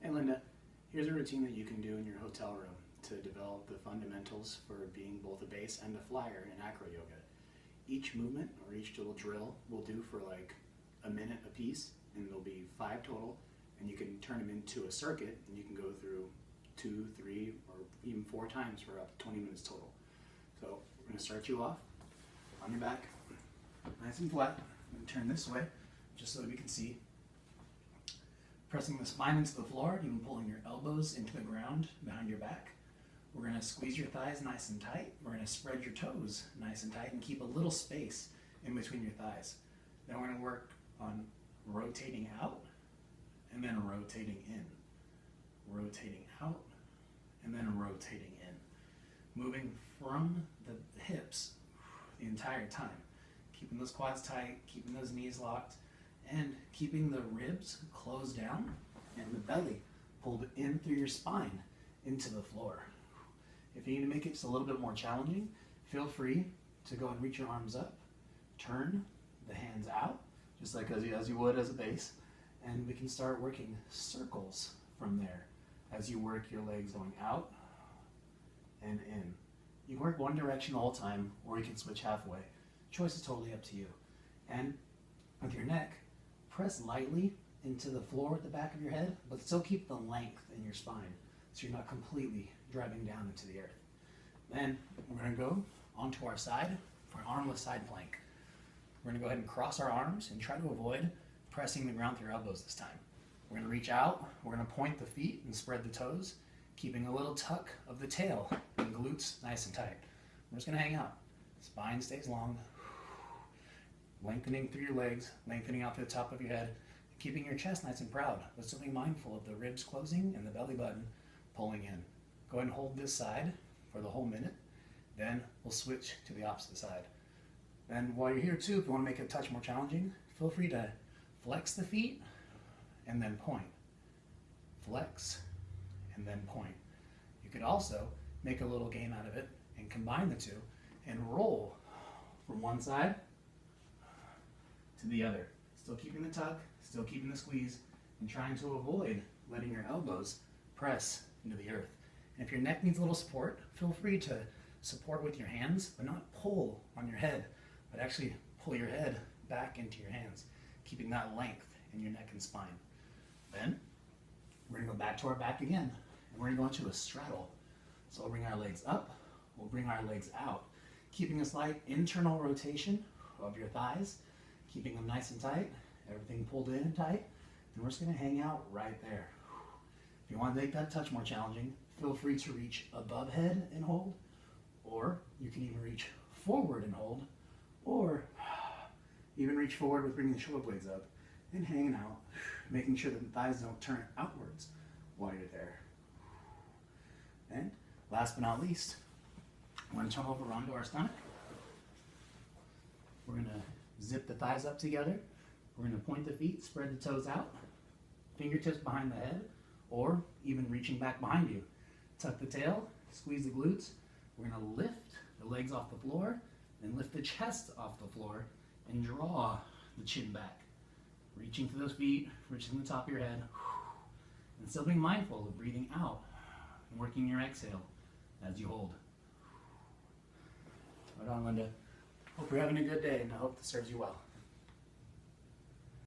Hey Linda, here's a routine that you can do in your hotel room to develop the fundamentals for being both a base and a flyer in acro yoga. Each movement or each little drill will do for like a minute a piece, and there'll be 5 total, and you can turn them into a circuit and you can go through 2, 3, or even 4 times for up to 20 minutes total. So we're going to start you off on your back, nice and flat. I'm going to turn this way just so that we can see. Pressing the spine into the floor, even pulling your elbows into the ground behind your back. We're going to squeeze your thighs nice and tight. We're going to spread your toes nice and tight and keep a little space in between your thighs. Then we're going to work on rotating out and then rotating in. Rotating out and then rotating in. Moving from the hips the entire time. Keeping those quads tight, keeping those knees locked, and keeping the ribs closed down and the belly pulled in through your spine into the floor. If you need to make it just a little bit more challenging, feel free to go and reach your arms up, turn the hands out, just like as you would as a base, and we can start working circles from there as you work your legs going out and in. You can work one direction the whole time, or you can switch halfway. Choice is totally up to you. And with your neck, press lightly into the floor at the back of your head, but still keep the length in your spine so you're not completely driving down into the earth. Then we're going to go onto our side for an armless side plank. We're going to go ahead and cross our arms and try to avoid pressing the ground with your elbows this time. We're going to reach out, we're going to point the feet and spread the toes, keeping a little tuck of the tail and glutes nice and tight. We're just going to hang out. Spine stays long. Lengthening through your legs, lengthening out to the top of your head, keeping your chest nice and proud, but still being mindful of the ribs closing and the belly button pulling in. Go ahead and hold this side for the whole minute, then we'll switch to the opposite side. Then while you're here too, if you want to make it a touch more challenging, feel free to flex the feet and then point. Flex and then point. You could also make a little game out of it and combine the two and roll from one side to the other. Still keeping the tuck, still keeping the squeeze, and trying to avoid letting your elbows press into the earth. And if your neck needs a little support, feel free to support with your hands, but not pull on your head, but actually pull your head back into your hands, keeping that length in your neck and spine. Then we're going to go back to our back again, and we're going to go into a straddle. So we'll bring our legs up, we'll bring our legs out, keeping a slight internal rotation of your thighs, keeping them nice and tight, everything pulled in and tight, and we're just going to hang out right there. If you want to make that touch more challenging, feel free to reach above head and hold, or you can even reach forward and hold, or even reach forward with bringing the shoulder blades up and hanging out, making sure that the thighs don't turn outwards while you're there. And last but not least, we're going to turn over onto our stomach. We're going to zip the thighs up together. We're going to point the feet, spread the toes out, fingertips behind the head, or even reaching back behind you. Tuck the tail, squeeze the glutes. We're going to lift the legs off the floor, and lift the chest off the floor, and draw the chin back. Reaching for those feet, reaching the top of your head, and still being mindful of breathing out and working your exhale as you hold. Right on, Linda. Hope you're having a good day, and I hope this serves you well.